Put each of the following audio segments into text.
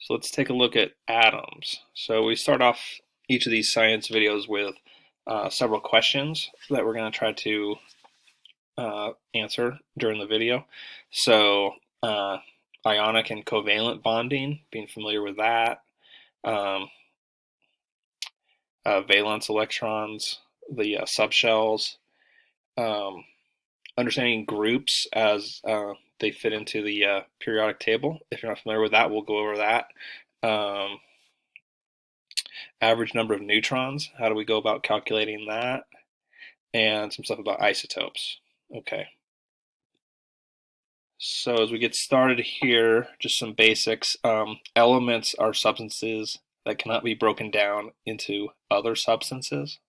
So let's take a look at atoms. So we start off each of these science videos with several questions that we're going to try to answer during the video. So ionic and covalent bonding, being familiar with that. Um, valence electrons, the subshells, um, understanding groups as they fit into the periodic table. If you're not familiar with that, we'll go over that. Average number of neutrons, how do we go about calculating that? And some stuff about isotopes. Okay. So as we get started here, just some basics. Elements are substances that cannot be broken down into other substances.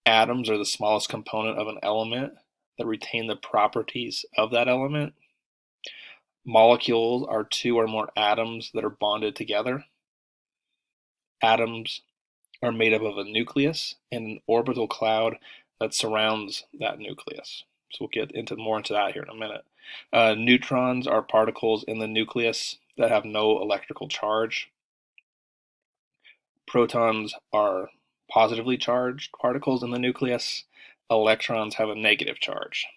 Atoms are the smallest component of an element that retain the properties of that element. Molecules are two or more atoms that are bonded together. Atoms are made up of a nucleus and an orbital cloud that surrounds that nucleus. So we'll get more into that here in a minute. Neutrons are particles in the nucleus that have no electrical charge. Protons are positively charged particles in the nucleus. Electrons have a negative charge.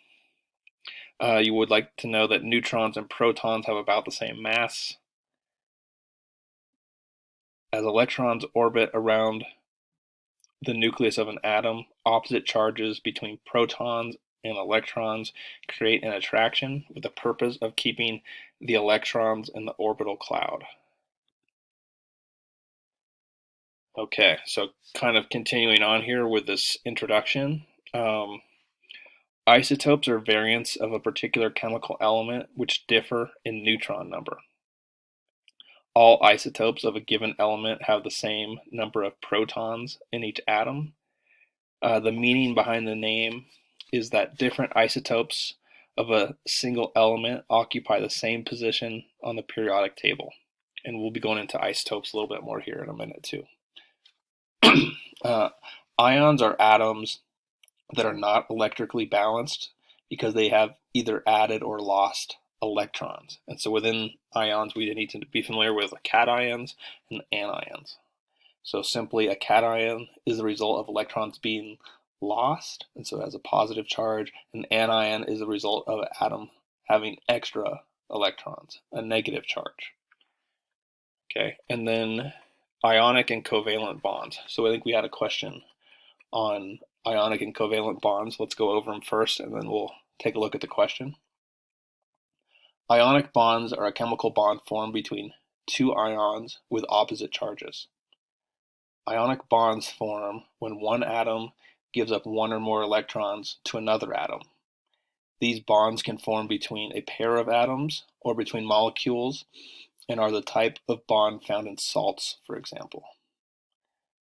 You would like to know that neutrons and protons have about the same mass. As electrons orbit around the nucleus of an atom, opposite charges between protons and electrons create an attraction with the purpose of keeping the electrons in the orbital cloud. Okay, so kind of continuing on here with this introduction. Isotopes are variants of a particular chemical element which differ in neutron number. All isotopes of a given element have the same number of protons in each atom. The meaning behind the name is that different isotopes of a single element occupy the same position on the periodic table. And we'll be going into isotopes a little bit more here in a minute too. Ions are atoms that are not electrically balanced because they have either added or lost electrons. And so within ions, we need to be familiar with cations and anions. So simply a cation is the result of electrons being lost, and so it has a positive charge. An anion is the result of an atom having extra electrons, a negative charge. Okay, and then ionic and covalent bonds. So I think we had a question on ionic and covalent bonds. Let's go over them first, and then we'll take a look at the question. Ionic bonds are a chemical bond formed between two ions with opposite charges. Ionic bonds form when one atom gives up one or more electrons to another atom. These bonds can form between a pair of atoms or between molecules and are the type of bond found in salts, for example.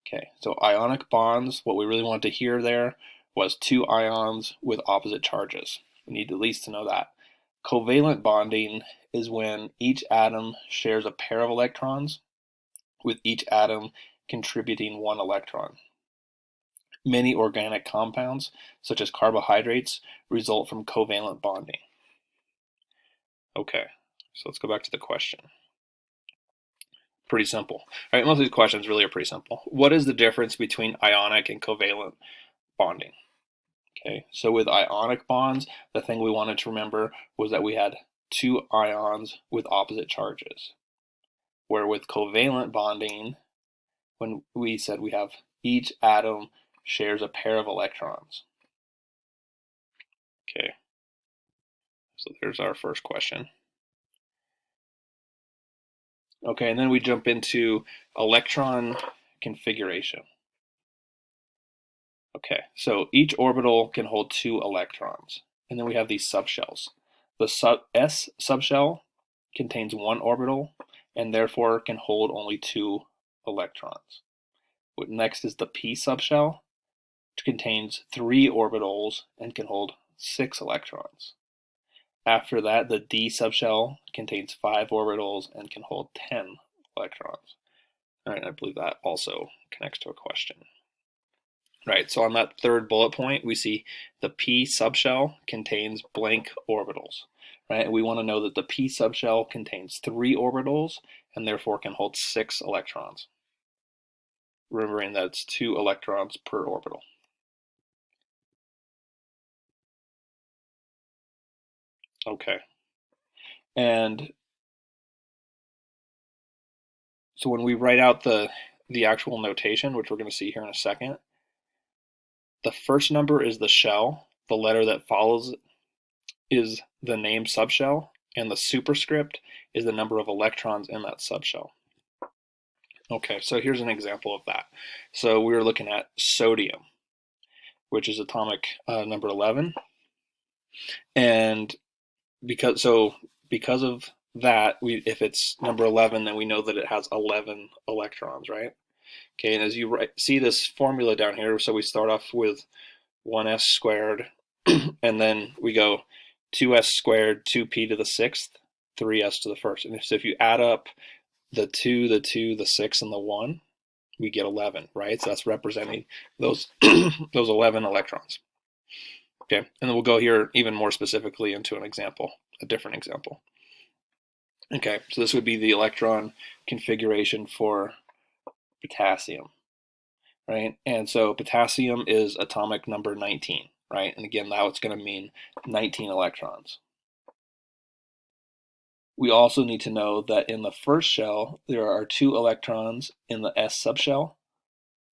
Okay, so ionic bonds, what we really wanted to hear there was two ions with opposite charges. We need at least to know that. Covalent bonding is when each atom shares a pair of electrons, with each atom contributing one electron. Many organic compounds, such as carbohydrates, result from covalent bonding. Okay, so let's go back to the question. Pretty simple. All right, most of these questions really are pretty simple. What is the difference between ionic and covalent bonding? Okay, so with ionic bonds, the thing we wanted to remember was that we had two ions with opposite charges. Where with covalent bonding, when we said we have each atom shares a pair of electrons. Okay, so there's our first question. Okay, and then we jump into electron configuration. Okay, so each orbital can hold two electrons, and then we have these subshells. The S subshell contains one orbital and therefore can hold only two electrons. Next is the P subshell, which contains three orbitals and can hold 6 electrons. After that, the D subshell contains 5 orbitals and can hold 10 electrons. All right, I believe that also connects to a question. Right, so on that third bullet point, we see the P subshell contains blank orbitals. right? And we want to know that the p subshell contains 3 orbitals and therefore can hold 6 electrons. Remembering that it's 2 electrons per orbital. Okay. And so when we write out the actual notation, which we're going to see here in a second, the first number is the shell, the letter that follows is the name subshell, and the superscript is the number of electrons in that subshell. Okay, so here's an example of that. So we were looking at sodium, which is atomic number 11, and because of that, if it's number 11, then we know that it has 11 electrons, right? Okay, and as you see this formula down here, so we start off with 1s squared, and then we go 2s squared, 2p to the 6th, 3s to the 1st. And so if you add up the 2, the 2, the 6, and the 1, we get 11, right? So that's representing those, those 11 electrons. Okay, and then we'll go here even more specifically into an example, a different example. Okay, so this would be the electron configuration for potassium, right? And so potassium is atomic number 19, right? And again, now it's going to mean 19 electrons. We also need to know that in the first shell, there are 2 electrons in the S subshell.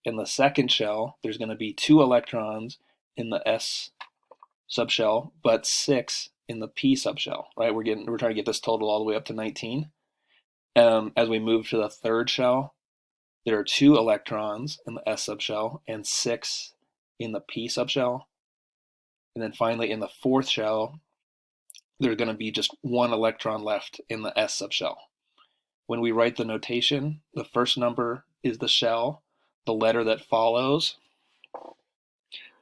In the second shell, there's going to be 2 electrons in the S subshell, but 6 in the P subshell, right? We're trying to get this total all the way up to 19. As we move to the third shell, there are 2 electrons in the S subshell and 6 in the P subshell. And then finally, in the fourth shell, there's going to be just 1 electron left in the S subshell. When we write the notation, the first number is the shell, the letter that follows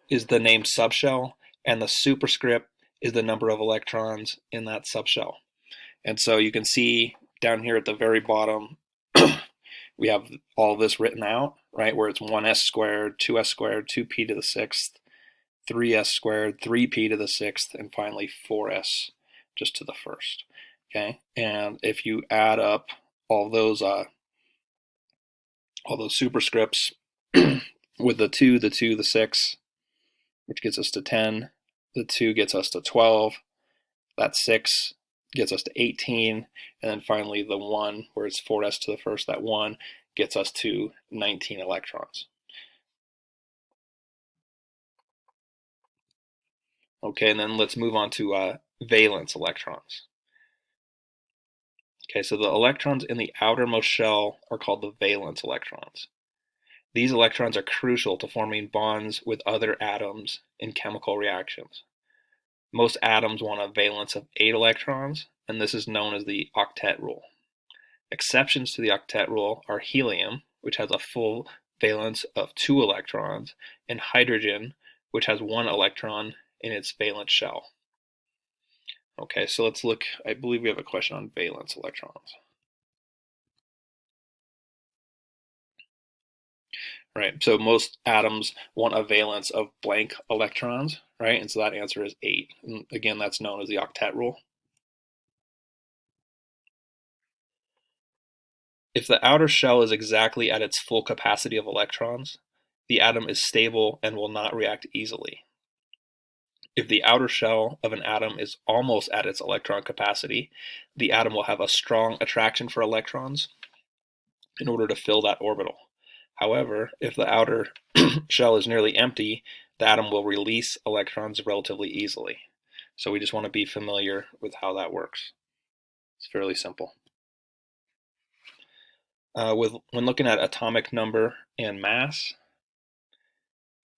is the name subshell, and the superscript is the number of electrons in that subshell. And so you can see down here at the very bottom, we have all this written out, right, where it's 1s squared, 2s squared, 2p to the 6th, 3s squared, 3p to the 6th, and finally 4s just to the 1st. Okay, and if you add up all those superscripts with the 2, the 2, the 6, which gets us to 10, the 2 gets us to 12, that 6 gets us to 18, and then finally the 1, where it's 4s to the 1st, that 1 gets us to 19 electrons. Okay, and then let's move on to valence electrons. Okay, so the electrons in the outermost shell are called the valence electrons. These electrons are crucial to forming bonds with other atoms in chemical reactions. Most atoms want a valence of 8 electrons, and this is known as the Octet Rule. Exceptions to the Octet Rule are helium, which has a full valence of 2 electrons, and hydrogen, which has 1 electron in its valence shell. Okay, so let's look. I believe we have a question on valence electrons. Right, so most atoms want a valence of blank electrons, right? And so that answer is 8. And again, that's known as the Octet Rule. If the outer shell is exactly at its full capacity of electrons, the atom is stable and will not react easily. If the outer shell of an atom is almost at its electron capacity, the atom will have a strong attraction for electrons in order to fill that orbital. However, if the outer shell is nearly empty, the atom will release electrons relatively easily. So we just want to be familiar with how that works. It's fairly simple. When looking at atomic number and mass,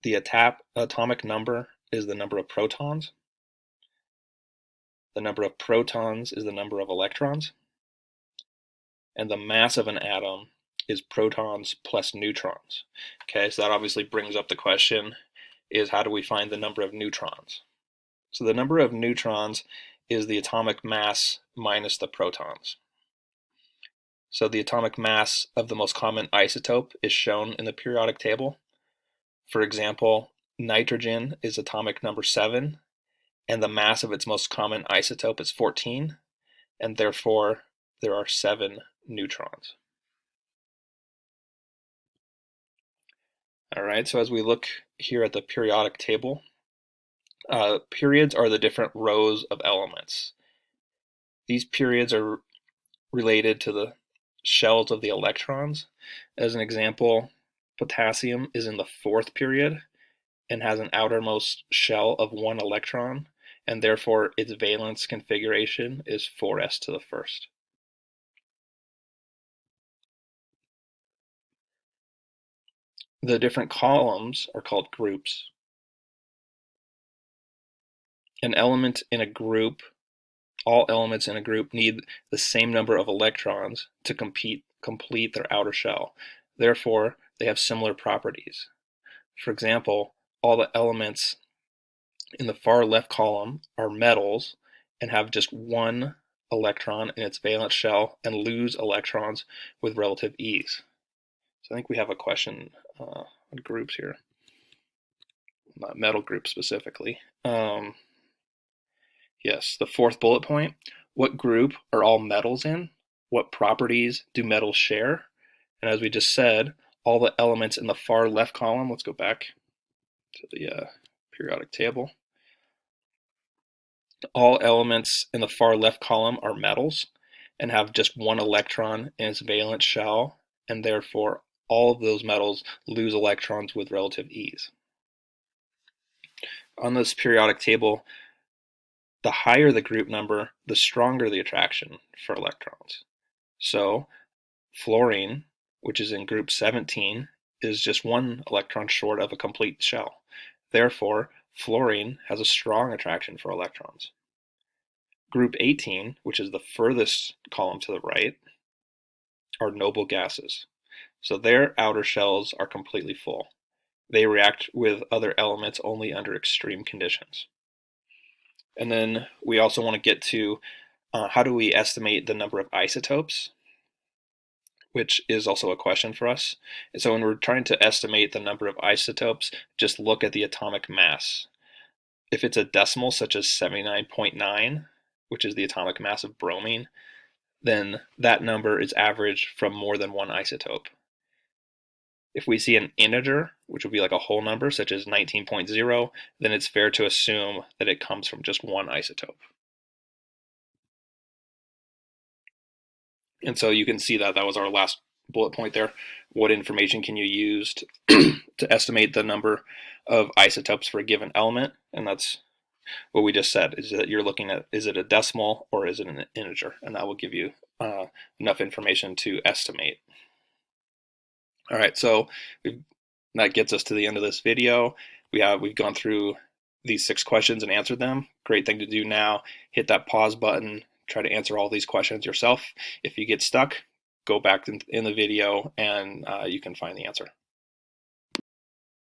the atomic number is the number of protons. The number of protons is the number of electrons. And the mass of an atom is protons plus neutrons. Okay, so that obviously brings up the question, is how do we find the number of neutrons? So the number of neutrons is the atomic mass minus the protons. So the atomic mass of the most common isotope is shown in the periodic table. For example, nitrogen is atomic number 7, and the mass of its most common isotope is 14, and therefore there are 7 neutrons. All right, so as we look here at the periodic table, periods are the different rows of elements. These periods are related to the shells of the electrons. As an example, potassium is in the 4th period and has an outermost shell of 1 electron, and therefore its valence configuration is 4s to the 1st. The different columns are called groups. An element in a group, all elements in a group need the same number of electrons to complete their outer shell. Therefore, they have similar properties. For example, all the elements in the far left column are metals and have just 1 electron in its valence shell and lose electrons with relative ease. So I think we have a question on groups here, not metal groups specifically. Yes, the 4th bullet point. What group are all metals in? What properties do metals share? And as we just said, all the elements in the far left column, let's go back to the periodic table. All elements in the far left column are metals and have just 1 electron in its valence shell, and therefore all of those metals lose electrons with relative ease. On this periodic table, the higher the group number, the stronger the attraction for electrons. So fluorine, which is in group 17, is just 1 electron short of a complete shell. Therefore, fluorine has a strong attraction for electrons. Group 18, which is the furthest column to the right, are noble gases. So their outer shells are completely full. They react with other elements only under extreme conditions. And then we also want to get to how do we estimate the number of isotopes, which is also a question for us. And so when we're trying to estimate the number of isotopes, just look at the atomic mass. If it's a decimal, such as 79.9, which is the atomic mass of bromine, then that number is averaged from more than 1 isotope. If we see an integer, which would be like a whole number, such as 19.0, then it's fair to assume that it comes from just 1 isotope. And so you can see that that was our last bullet point there. What information can you use to estimate the number of isotopes for a given element? And that's what we just said, is that you're looking at, is it a decimal or is it an integer? And that will give you enough information to estimate. All right, so that gets us to the end of this video. We've gone through these 6 questions and answered them. Great thing to do now, hit that pause button, try to answer all these questions yourself. If you get stuck, go back in the video and you can find the answer.